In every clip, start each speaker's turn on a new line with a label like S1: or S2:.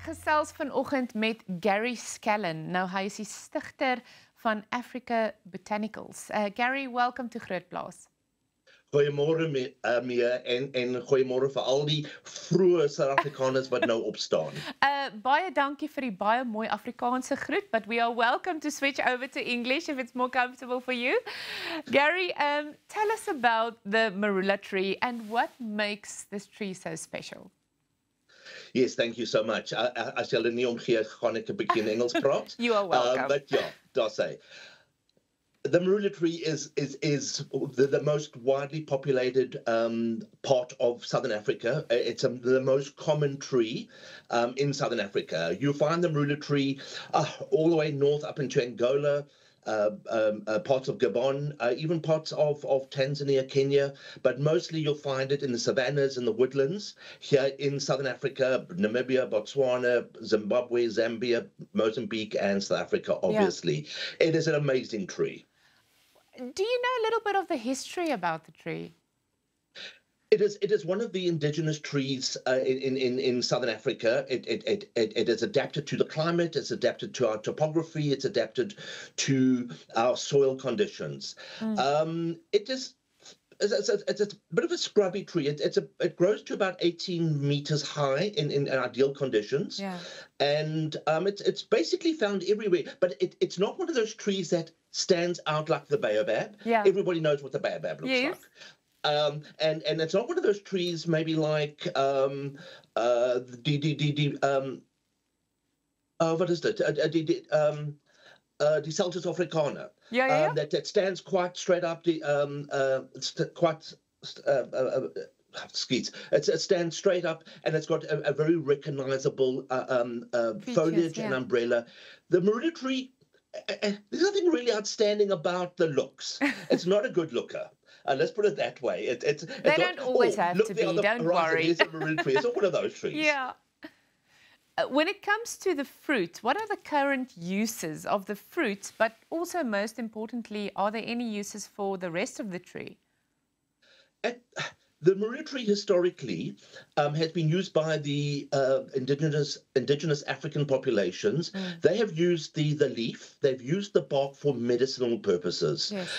S1: gesels vanoggend met Gary Scallan. Nou, hy is die stigter van Afrika Botanicals. Gary, welcome to GROOTplaas.
S2: Goeiemôre Mia en goeiemôre vir al die vroeë Suid-Afrikaners wat nou opstaan.
S1: Baie dankie vir die baie mooi Afrikaanse groet, but we are welcome to switch over to English if it's more comfortable for you. Gary, tell us about the Marula tree and what makes this tree so special.
S2: Yes, thank you so much. As julle nie omgee, gaan ek 'n bietjie in Engels praat.
S1: You are welcome.
S2: But yeah, daar sê. The Marula tree is the most widely populated part of Southern Africa. It's the most common tree in Southern Africa. You find the Marula tree all the way north up into Angola, parts of Gabon, even parts of Tanzania, Kenya, but mostly you'll find it in the savannas and the woodlands here in Southern Africa, Namibia, Botswana, Zimbabwe, Zambia, Mozambique, and South Africa, obviously. Yeah. It is an amazing tree.
S1: Do you know a little bit of the history about the tree?
S2: It is one of the indigenous trees in Southern Africa. It is adapted to the climate. It's adapted to our topography. It's adapted to our soil conditions. It's a bit of a scrubby tree. It grows to about 18 meters high in ideal conditions. Yeah. And it's basically found everywhere. But it's not one of those trees that stands out like the baobab. Yeah. Everybody knows what the baobab looks like. And it's not one of those trees maybe like what is it? The Celtus africana. That stands quite straight up. It stands straight up, and it's got a very recognizable foliage and umbrella. The Marula tree, there's nothing really outstanding about the looks. It's not a good looker. Let's put it that way.
S1: They don't always have to be, don't worry.
S2: It's a Marula tree. It's not one of those trees.
S1: Yeah. When it comes to the fruit, what are the current uses of the fruit? But also, most importantly, are there any uses for the rest of the tree?
S2: The Marula tree historically has been used by the indigenous African populations. They have used the leaf, they've used the bark for medicinal purposes. Yes.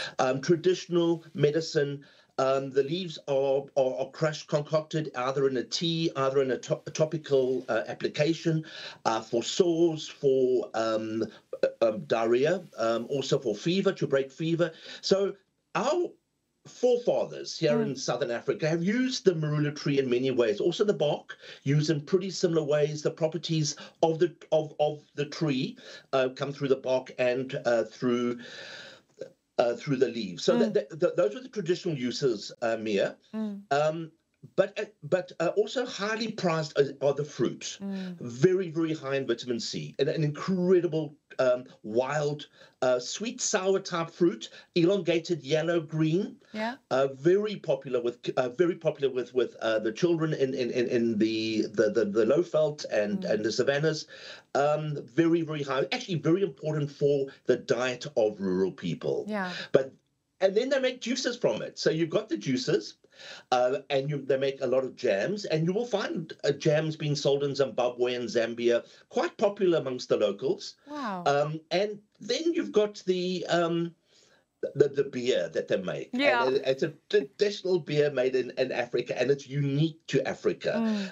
S2: Traditional medicine, the leaves are crushed, concocted either in a tea, either in a topical application for sores, for diarrhea, also for fever, to break fever. So our forefathers here in Southern Africa have used the Marula tree in many ways. Also the bark, used in pretty similar ways. The properties of the tree come through the bark and through the leaves. So those are the traditional uses, Mia. But also highly prized are the fruit. Very, very high in vitamin C. And an incredible wild, sweet sour type fruit, elongated yellow green. Yeah. Very popular with the children in the Lowveld and the savannas. Very, very high. Actually, very important for the diet of rural people. Yeah. And then they make juices from it. So you've got the juices. They make a lot of jams, and you will find jams being sold in Zimbabwe and Zambia, quite popular amongst the locals. Wow! And then you've got the beer that they make. Yeah, and it's a traditional beer made in Africa, and it's unique to Africa.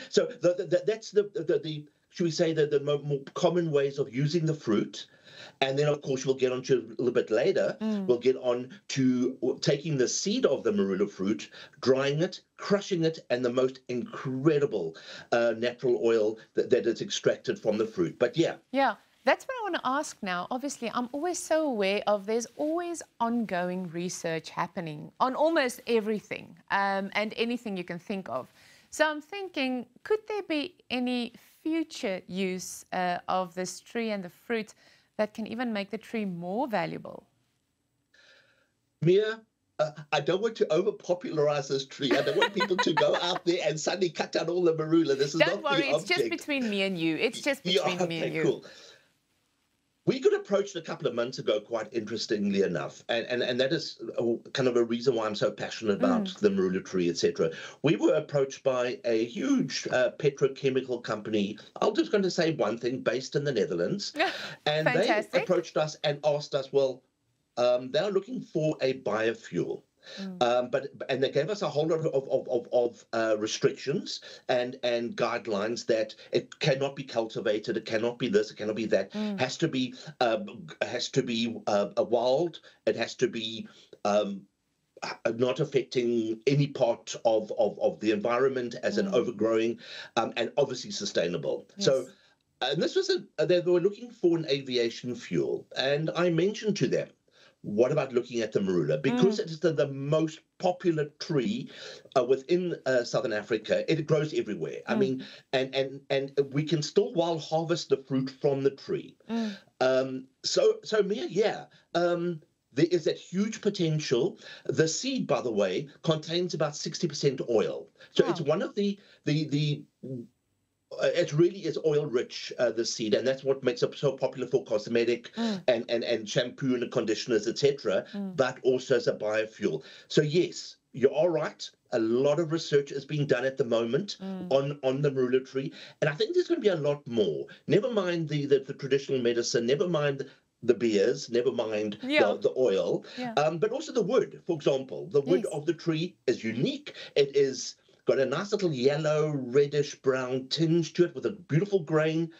S2: So that's the should we say the more common ways of using the fruit. And then, of course, we'll get on to a little bit later, we'll get on to taking the seed of the Marula fruit, drying it, crushing it, and the most incredible natural oil that is extracted from the fruit. But yeah. Yeah,
S1: that's what I want to ask now. Obviously, I'm always so aware of there's always ongoing research happening on almost everything and anything you can think of. So I'm thinking, could there be any future use of this tree and the fruit that can even make the tree more valuable?
S2: Mia, I don't want to over-popularize this tree. I don't want people to go out there and suddenly cut down all the Marula. This is
S1: don't worry, it's just between me and you. It's just between me and you. Cool.
S2: We got approached a couple of months ago, quite interestingly enough, and that is kind of a reason why I'm so passionate about the Marula tree, etc. We were approached by a huge petrochemical company. I'm just going to say one thing, based in the Netherlands, and they approached us and asked us, well, they're looking for a biofuel. And they gave us a whole lot of restrictions and guidelines that it cannot be cultivated, it cannot be this, it cannot be that. Has to be a wild. It has to be not affecting any part of the environment as an overgrowing, and obviously sustainable. Yes. So. And this was they were looking for an aviation fuel, and I mentioned to them, what about looking at the Marula? Because it is the most popular tree within Southern Africa. It grows everywhere. I mean, and we can still wild harvest the fruit from the tree. So Mia, yeah. There is that huge potential. The seed, by the way, contains about 60% oil. So it's one of the it really is oil rich, the seed, and that's what makes it so popular for cosmetic and shampoo and conditioners, etc. But also as a biofuel. So yes, you are right. A lot of research is being done at the moment on the Marula tree, and I think there's going to be a lot more. Never mind the traditional medicine. Never mind the beers. Never mind the oil. But also the wood. For example, the wood of the tree is unique. It is got a nice little yellow, reddish brown tinge to it with a beautiful grain.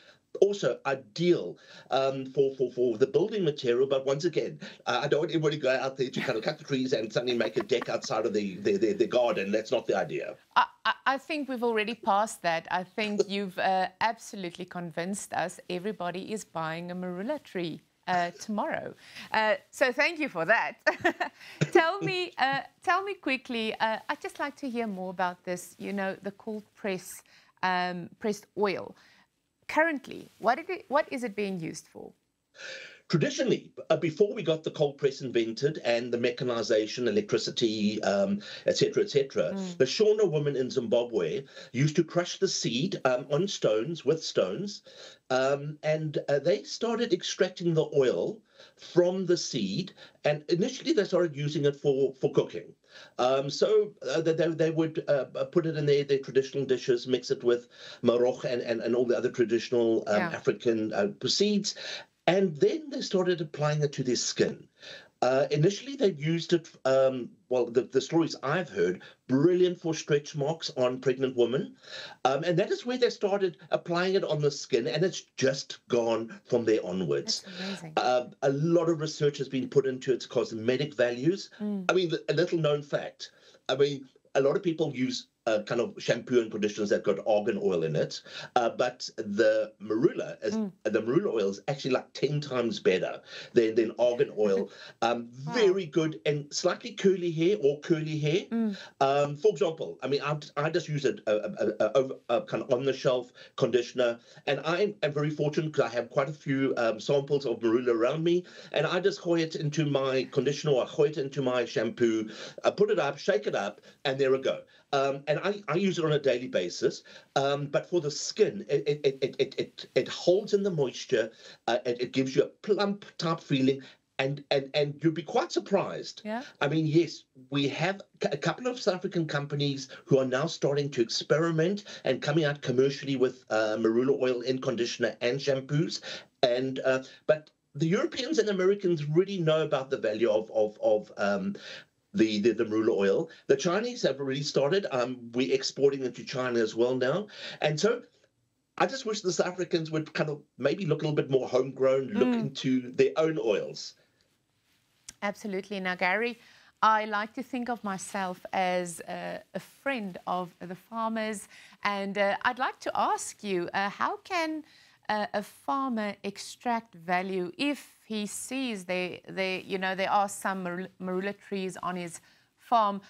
S2: Also ideal for the building material. But once again, I don't want everybody to go out there to kind of cut the trees and suddenly make a deck outside of the garden. That's not the idea.
S1: I think we've already passed that. I think you've absolutely convinced us everybody is buying a Marula tree tomorrow. So thank you for that. Tell me quickly, I'd just like to hear more about this, you know, the cold pressed oil. Currently, what is it being used for?
S2: Traditionally, before we got the cold press invented and the mechanization, electricity, etc., the Shona women in Zimbabwe used to crush the seed on stones, with stones, and they started extracting the oil from the seed, and initially they started using it for cooking. So they would put it in their traditional dishes, mix it with marog and all the other traditional African seeds. And then they started applying it to their skin. Initially, they used it, well, the stories I've heard, brilliant for stretch marks on pregnant women. And that is where they started applying it on the skin, and it's just gone from there onwards.
S1: That's amazing.
S2: A lot of research has been put into its cosmetic values. I mean, a little known fact. I mean, a lot of people use kind of shampoo and conditioners that got argan oil in it, but the Marula oil is actually like 10 times better than argan oil. Very good, and slightly curly hair or curly hair. For example, I mean, I just use a kind of on the shelf conditioner, and I am very fortunate because I have quite a few samples of Marula around me, and I just hoy it into my conditioner or I hoy it into my shampoo, put it up, shake it up, and there we go. And I use it on a daily basis, but for the skin, it holds in the moisture, it gives you a plump type feeling, and you'll be quite surprised.
S1: Yeah.
S2: I mean, yes, we have a couple of South African companies who are now starting to experiment and coming out commercially with Marula oil in conditioner and shampoos, and but the Europeans and Americans really know about the value of the Marula oil. The Chinese have already started. We're exporting into China as well now. And so I just wish the South Africans would kind of maybe look a little bit more homegrown, look into their own oils.
S1: Absolutely. Now, Gary, I like to think of myself as a friend of the farmers. And I'd like to ask you, how can a farmer extract value if he sees there are some Marula trees on his farm?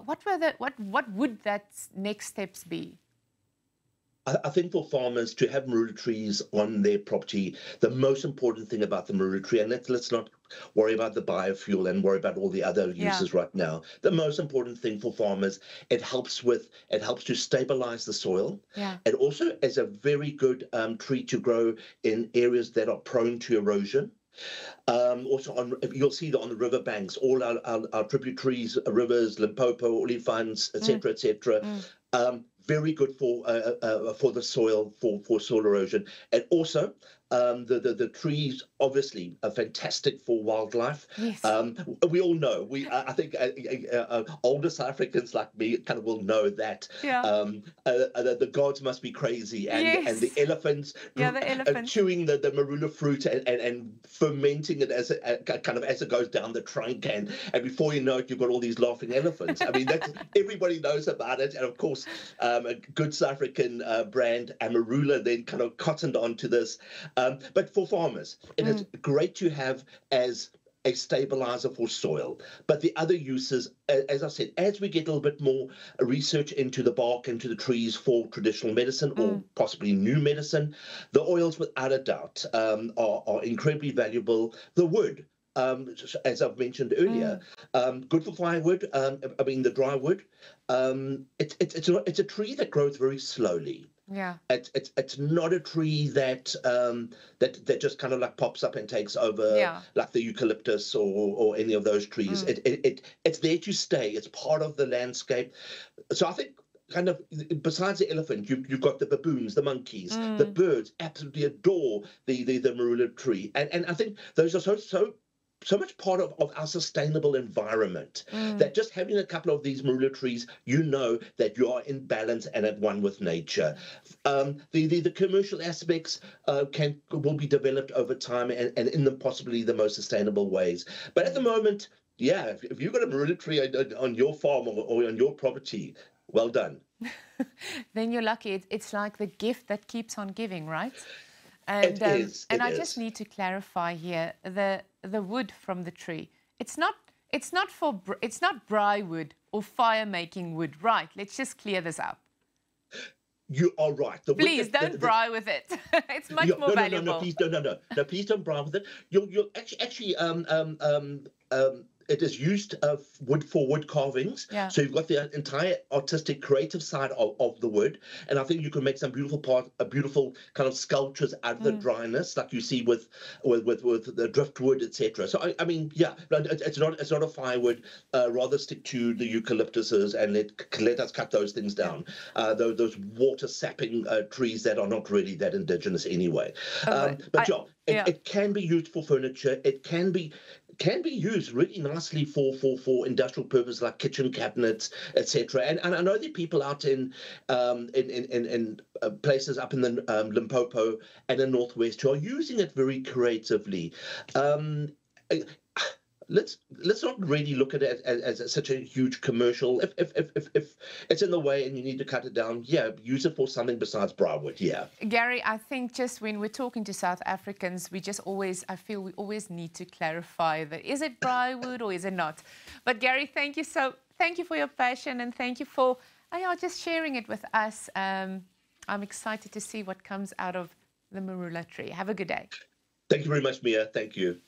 S1: What would that next steps be?
S2: I think for farmers to have marula trees on their property, the most important thing about the marula tree, and let's not worry about the biofuel and worry about all the other uses right now. The most important thing for farmers, it helps to stabilize the soil.
S1: Yeah.
S2: It also is a very good tree to grow in areas that are prone to erosion. Also, you'll see that on the riverbanks, all our tributaries, rivers, Limpopo, Olifants, etc., etc. Very good for the soil, for soil erosion, and also the trees obviously are fantastic for wildlife.
S1: Yes.
S2: We all know. I think older South Africans like me kind of will know that.
S1: Yeah.
S2: The gods must be crazy, and the elephants,
S1: the elephants.
S2: chewing the marula fruit and fermenting it as it goes down the trunk, and before you know it, you've got all these laughing elephants. I mean, that's everybody knows about it, and of course, a good South African brand, Marula, then kind of cottoned onto this. But for farmers, it is great to have as a stabilizer for soil. But the other uses, as I said, as we get a little bit more research into the bark, into the trees for traditional medicine or possibly new medicine, the oils, without a doubt, are incredibly valuable. The wood, as I've mentioned earlier, good for firewood. I mean, the dry wood. It's a tree that grows very slowly.
S1: Yeah.
S2: It's not a tree that just kind of like pops up and takes over, like the eucalyptus or any of those trees. It's there to stay. It's part of the landscape. So I think, kind of, besides the elephant, you've got the baboons, the monkeys, the birds absolutely adore the marula tree, and I think those are so much part of our sustainable environment that just having a couple of these marula trees, you know that you are in balance and at one with nature. The commercial aspects will be developed over time and in possibly the most sustainable ways. But at the moment, yeah, if you've got a marula tree on your farm or on your property, well done.
S1: Then you're lucky. It's like the gift that keeps on giving, right? And I just need to clarify here, the wood from the tree. It's not briarwood or fire making wood, right? Let's just clear this up.
S2: You are right.
S1: Please don't braai with it. It's much more valuable.
S2: No, please don't. No, please don't braai with it. You'll actually it is used wood for wood carvings. Yeah. So you've got the entire artistic, creative side of the wood, and I think you can make some beautiful kind of sculptures out of the dryness, like you see with the driftwood, etc. So I mean, yeah, it's not a firewood. Rather stick to the eucalyptuses and let us cut those things down. Those water sapping trees that are not really that indigenous anyway. It can be used for furniture. It can be used really nicely for industrial purposes like kitchen cabinets, etc. And I know there are people out in places up in the Limpopo and the Northwest who are using it very creatively. Let's not really look at it as such a huge commercial. If it's in the way and you need to cut it down, yeah, use it for something besides briarwood. Yeah.
S1: Gary, I think just when we're talking to South Africans, I feel we always need to clarify that is it briarwood or is it not? But Gary, thank you for your passion and thank you for just sharing it with us. I'm excited to see what comes out of the marula tree. Have a good day.
S2: Thank you very much, Mia. Thank you.